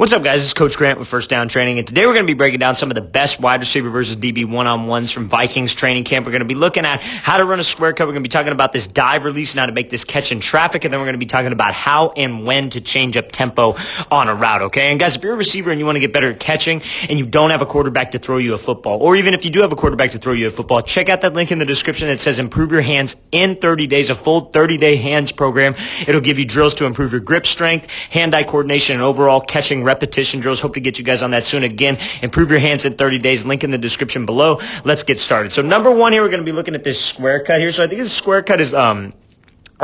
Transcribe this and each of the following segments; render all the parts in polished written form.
What's up, guys? This is Coach Grant with First Down Training, and today we're going to be breaking down some of the best wide receiver versus DB one-on-ones from Vikings Training Camp. We're going to be looking at how to run a square cut. We're going to be talking about this dive release and how to make this catch in traffic, and then we're going to be talking about how and when to change up tempo on a route, okay? And guys, if you're a receiver and you want to get better at catching and you don't have a quarterback to throw you a football, or even if you do have a quarterback to throw you a football, check out that link in the description that says Improve Your Hands in 30 Days, a full 30-day hands program. It'll give you drills to improve your grip strength, hand-eye coordination, and overall catching repetition drills. Hope to get you guys on that soon. Again, Improve Your Hands in 30 Days. Link in the description below. Let's get started. So number one here, we're going to be looking at this square cut here. So I think this square cut is a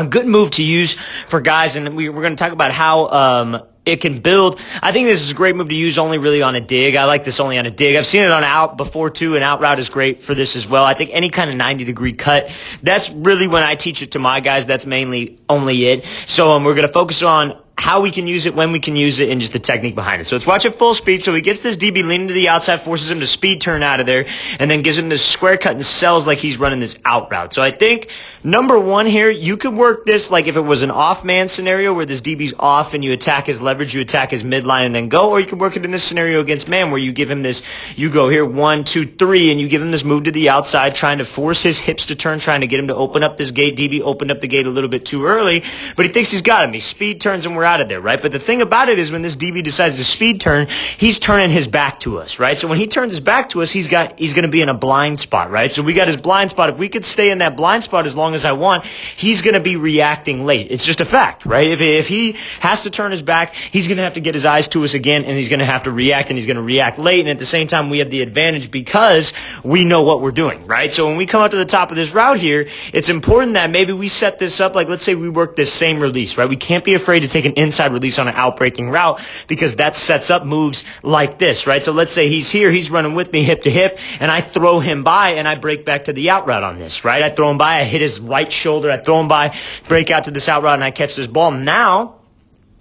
good move to use for guys, and we're going to talk about how it can build. I think this is a great move to use only really on a dig. I like this only on a dig. I've seen it on out before too, and out route is great for this as well. I think any kind of 90-degree cut, that's really when I teach it to my guys. That's mainly only it. So we're going to focus on how we can use it, when we can use it, and just the technique behind it. So let's watch it full speed. So he gets this DB leaning to the outside, forces him to speed turn out of there, and then gives him this square cut and sells like he's running this out route. So I think number one here, you could work this like if it was an off man scenario where this DB's off and you attack his leverage, you attack his midline and then go, or you can work it in this scenario against man where you give him this, you go here 1, 2, 3, and you give him this move to the outside, trying to force his hips to turn, trying to get him to open up this gate. DB opened up the gate a little bit too early, but he thinks he's got him. He speed turns and we're out of there, right? But the thing about it is when this DB decides to speed turn, he's turning his back to us, right? So when he turns his back to us, he's going to be in a blind spot, right? So we got his blind spot. If we could stay in that blind spot as long as I want, he's going to be reacting late. It's just a fact, right? If he has to turn his back, he's going to have to get his eyes to us again, and he's going to have to react, and he's going to react late. And at the same time, we have the advantage because we know what we're doing, right? So when we come up to the top of this route here, it's important that maybe we set this up like, let's say we work this same release, right? We can't be afraid to take an inside release on an outbreaking route because that sets up moves like this, right? So let's say he's here, he's running with me hip to hip, and I throw him by and I break back to the out route on this, right? I throw him by, I hit his right shoulder, I throw him by, break out to this out route, and I catch this ball. Now,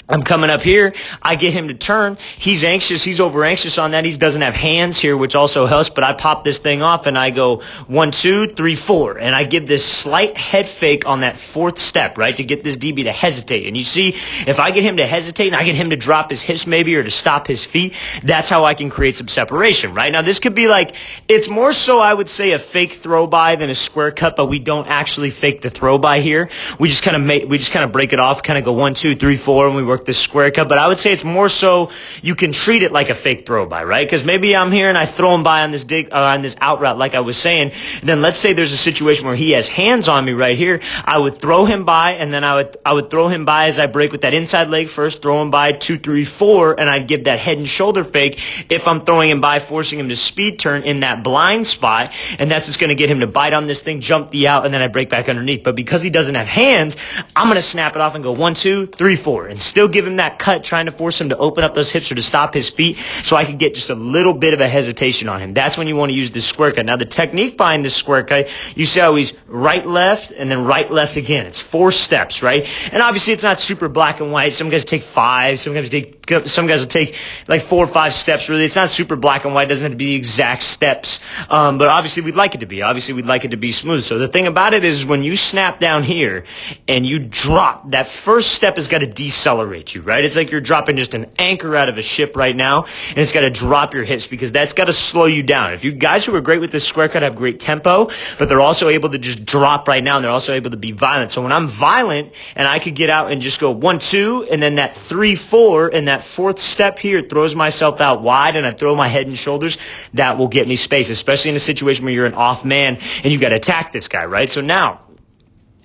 I'm coming up here. I get him to turn. He's anxious. He's over anxious on that. He doesn't have hands here, which also helps, but I pop this thing off and I go 1, 2, 3, 4. And I give this slight head fake on that fourth step, right, to get this DB to hesitate. And you see, if I get him to hesitate and I get him to drop his hips maybe or to stop his feet, that's how I can create some separation, right? Now, this could be like, it's more so, I would say, a fake throw by than a square cut, but we don't actually fake the throw by here. We just kind of break it off, kind of go 1, 2, 3, 4, and we work this square cut, but I would say it's more so you can treat it like a fake throw by, right? Because maybe I'm here and I throw him by on this on this out route, like I was saying. And then let's say there's a situation where he has hands on me right here. I would throw him by, and then I would throw him by as I break with that inside leg first, throw him by 2, 3, 4, and I'd give that head and shoulder fake if I'm throwing him by, forcing him to speed turn in that blind spot, and that's just going to get him to bite on this thing, jump the out, and then I break back underneath. But because he doesn't have hands, I'm going to snap it off and go 1, 2, 3, 4, and still give him that cut, trying to force him to open up those hips or to stop his feet so I could get just a little bit of a hesitation on him. That's when you want to use this square cut. Now, the technique behind this square cut, you see how he's right, left, and then right, left again. It's 4 steps, right? And obviously, it's not super black and white. Some guys take 5. Some guys will take like 4 or 5 steps, really. It's not super black and white. It doesn't have to be the exact steps. But obviously, we'd like it to be. Obviously, we'd like it to be smooth. So the thing about it is when you snap down here and you drop, that first step has got to decelerate you, right? It's like you're dropping just an anchor out of a ship right now, and it's got to drop your hips because that's got to slow you down. If you guys who are great with this square cut have great tempo, but they're also able to just drop right now, and they're also able to be violent. So when I'm violent and I could get out and just go 1, 2, and then that 3, 4, and that fourth step here throws myself out wide, and I throw my head and shoulders, that will get me space, especially in a situation where you're an off man and you got to attack this guy, right? So now,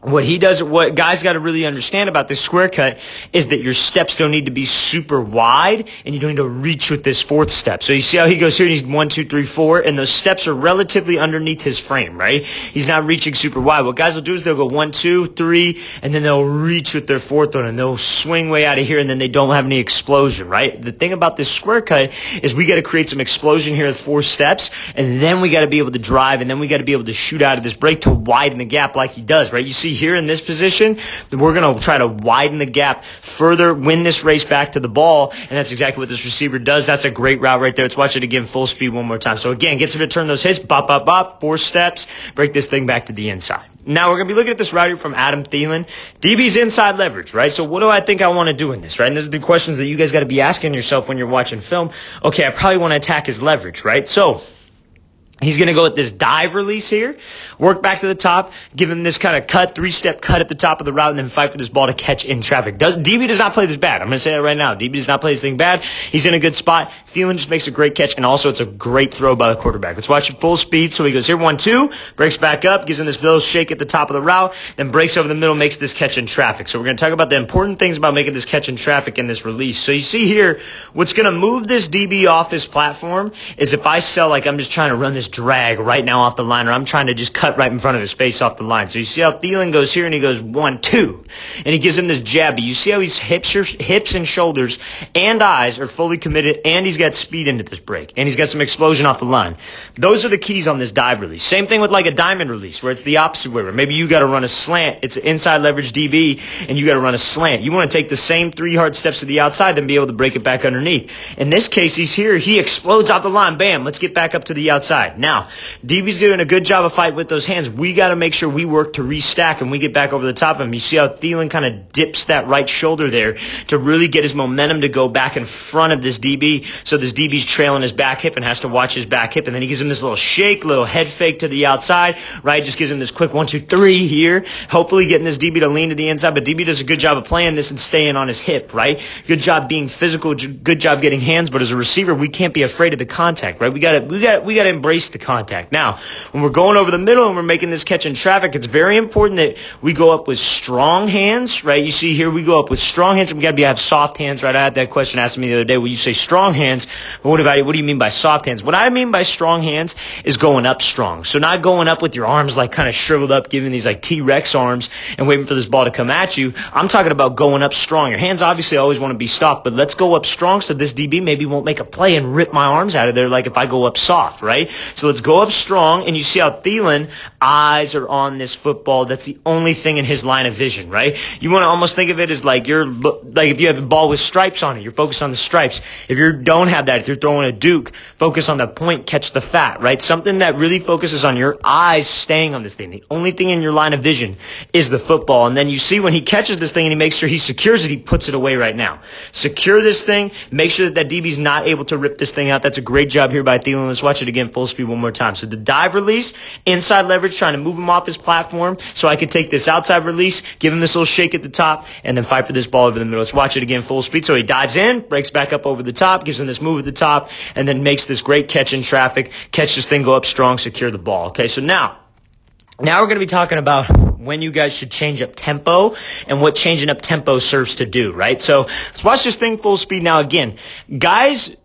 what guys got to really understand about this square cut is that your steps don't need to be super wide, and you don't need to reach with this fourth step. So you see how he goes here, and he's 1, 2, 3, 4, and those steps are relatively underneath his frame, right? He's not reaching super wide. What guys will do is they'll go 1, 2, 3, and then they'll reach with their fourth one, and they'll swing way out of here, and then they don't have any explosion, right? The thing about this square cut is we got to create some explosion here with 4 steps, and then we got to be able to drive, and then we got to be able to shoot out of this break to widen the gap like he does, right? You see here in this position, we're going to try to widen the gap further, win this race back to the ball, and that's exactly what this receiver does. That's a great route right there. Let's watch it again full speed one more time. So again, gets him to turn those hips, bop, bop, bop, 4 steps, break this thing back to the inside. Now we're going to be looking at this route here from Adam Thielen. DB's inside leverage, right? So what do I think I want to do in this, right? And these are the questions that you guys got to be asking yourself when you're watching film. Okay, I probably want to attack his leverage, right? So he's going to go with this dive release here, work back to the top, give him this kind of cut, three-step cut at the top of the route, and then fight for this ball to catch in traffic. DB does not play this bad. I'm going to say that right now. DB does not play this thing bad. He's in a good spot. Thielen just makes a great catch, and also it's a great throw by the quarterback. Let's watch it full speed. So he goes here, 1-2, breaks back up, gives him this little shake at the top of the route, then breaks over the middle, makes this catch in traffic. So we're going to talk about the important things about making this catch in traffic in this release. So you see here, what's going to move this DB off his platform is if I sell like I'm just trying to run this drag right now off the line, or I'm trying to just cut right in front of his face off the line. So you see how Thielen goes here, and he goes 1-2, and he gives him this jab. But you see how his hips and shoulders and eyes are fully committed, and he's got speed into this break, and he's got some explosion off the line. Those are the keys on this dive release. Same thing with like a diamond release, where it's the opposite way, where maybe you got to run a slant. It's an inside leverage DB, and you got to run a slant. You want to take the same 3 hard steps to the outside, then be able to break it back underneath. In this case, he's here. He explodes off the line. Bam, let's get back up to the outside. Now, DB's doing a good job of fighting with those hands. We got to make sure we work to restack and we get back over the top of him. You see how Thielen kind of dips that right shoulder there to really get his momentum to go back in front of this DB. So this DB's trailing his back hip and has to watch his back hip. And then he gives him this little shake, little head fake to the outside, right? Just gives him this quick 1, 2, 3 here. Hopefully getting this DB to lean to the inside. But DB does a good job of playing this and staying on his hip, right? Good job being physical. Good job getting hands. But as a receiver, we can't be afraid of the contact, right? We got to embrace the contact. Now, when we're going over the middle and we're making this catch in traffic, it's very important that we go up with strong hands, right? You see here we go up with strong hands, and we got to have soft hands, right? I had that question asked me the other day. Well, you say strong hands, but what do you mean by soft hands? What I mean by strong hands is going up strong. So not going up with your arms like kind of shriveled up, giving these like T-Rex arms and waiting for this ball to come at you. I'm talking about going up strong. Your hands obviously always want to be soft, but let's go up strong so this DB maybe won't make a play and rip my arms out of there like if I go up soft, right? So let's go up strong, and you see how Thielen, eyes are on this football. That's the only thing in his line of vision, right? You want to almost think of it as like if you have a ball with stripes on it, you're focused on the stripes. If you don't have that, if you're throwing a Duke, focus on the point, catch the fat, right? Something that really focuses on your eyes staying on this thing. The only thing in your line of vision is the football. And then you see when he catches this thing and he makes sure he secures it, he puts it away right now. Secure this thing. Make sure that DB's not able to rip this thing out. That's a great job here by Thielen. Let's watch it again full speed one more time. So the dive release, inside leverage, trying to move him off his platform so I could take this outside release, give him this little shake at the top, and then fight for this ball over the middle. Let's watch it again full speed. So he dives in, breaks back up over the top, gives him this move at the top, and then makes this great catch in traffic, catch this thing, go up strong, secure the ball. Okay, so now we're going to be talking about when you guys should change up tempo and what changing up tempo serves to do, right? So let's watch this thing full speed now. Again, guys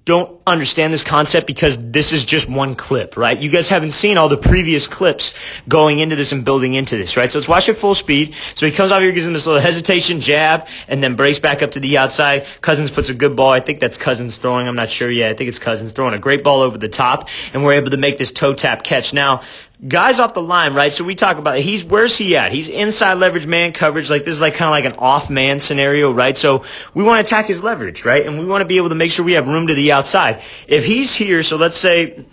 don't understand this concept because this is just one clip, right? You guys haven't seen all the previous clips going into this and building into this, right? So let's watch it full speed. So he comes out here, gives him this little hesitation jab, and then breaks back up to the outside. Cousins puts a good ball. I think that's Cousins throwing. I'm not sure yet. I think it's Cousins throwing a great ball over the top, and we're able to make this toe tap catch. Now, guys off the line, right? So we talk about where's he at? He's inside leverage man coverage. Like this is like kind of like an off man scenario, right? So we want to attack his leverage, right? And we want to be able to make sure we have room to the outside. If he's here, so let's say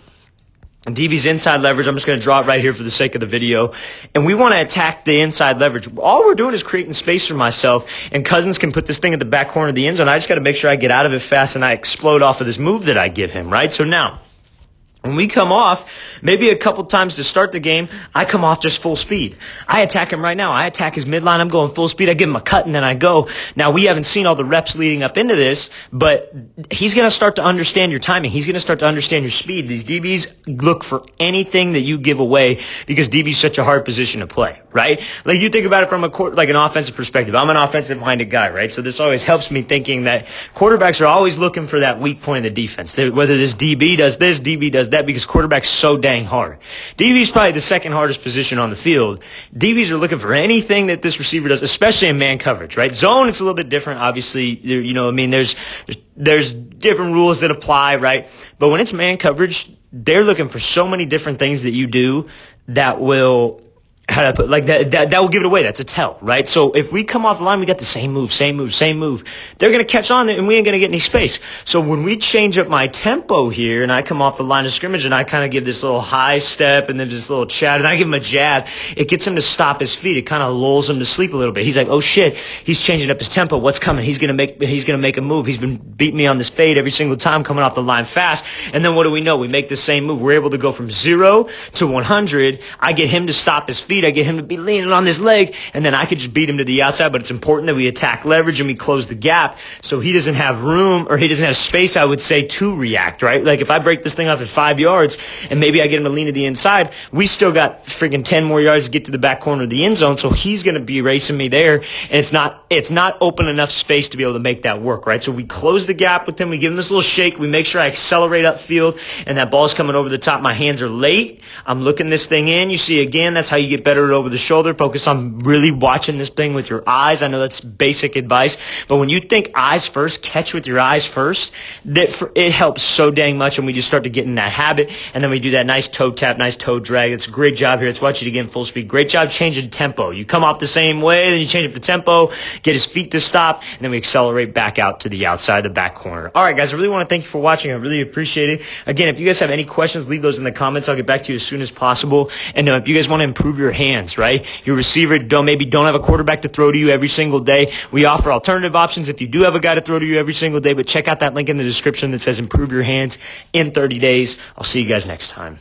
DB's inside leverage. I'm just going to draw it right here for the sake of the video. And we want to attack the inside leverage. All we're doing is creating space for myself, and Cousins can put this thing at the back corner of the end zone. I just got to make sure I get out of it fast and I explode off of this move that I give him, right? So now, when we come off, maybe a couple times to start the game, I come off just full speed. I attack him right now. I attack his midline. I'm going full speed. I give him a cut, and then I go. Now, we haven't seen all the reps leading up into this, but he's going to start to understand your timing. He's going to start to understand your speed. These DBs look for anything that you give away because DB's such a hard position to play, right? Like you think about it from an offensive perspective. I'm an offensive-minded guy, right? So this always helps me thinking that quarterbacks are always looking for that weak point in the defense. Whether this DB does this, DB does that, because quarterback's so dang hard. DB's probably the second hardest position on the field. DBs are looking for anything that this receiver does, especially in man coverage, right? Zone, it's a little bit different. Obviously, there's different rules that apply, right? But when it's man coverage, they're looking for so many different things that you do that will how do I put, like that will give it away. That's a tell, right? So if we come off the line, we got the same move. They're going to catch on and we ain't going to get any space. So when we change up my tempo here and I come off the line of scrimmage and I kind of give this little high step and then this little chat and I give him a jab, it gets him to stop his feet. It kind of lulls him to sleep a little bit. He's like, oh shit, he's changing up his tempo. What's coming? He's going to make a move. He's been beating me on this fade every single time coming off the line fast. And then what do we know? We make the same move. We're able to go from 0 to 100. I get him to stop his feet. I get him to be leaning on this leg, and then I could just beat him to the outside, but it's important that we attack leverage and we close the gap so he doesn't have room or he doesn't have space, I would say, to react, right? Like if I break this thing off at 5 yards and maybe I get him to lean to the inside, we still got freaking 10 more yards to get to the back corner of the end zone, so he's going to be racing me there, and it's not open enough space to be able to make that work, right? So we close the gap with him, we give him this little shake, we make sure I accelerate upfield, and that ball's coming over the top. My hands are late. I'm looking this thing in. You see, again, that's how you get better over the shoulder. Focus on really watching this thing with your eyes. I know that's basic advice, but when you think eyes first, catch with your eyes first, it helps so dang much, and we just start to get in that habit, and then we do that nice toe tap, nice toe drag. It's a great job here. Let's watch it again full speed. Great job changing tempo. You come off the same way, then you change up the tempo, get his feet to stop, and then we accelerate back out to the outside, the back corner. All right, guys, I really want to thank you for watching. I really appreciate it. Again, if you guys have any questions, leave those in the comments. I'll get back to you as soon as possible. And if you guys want to improve your hands, right? Your receiver don't have a quarterback to throw to you every single day. We offer alternative options if you do have a guy to throw to you every single day, but check out that link in the description that says improve your hands in 30 days. I'll see you guys next time.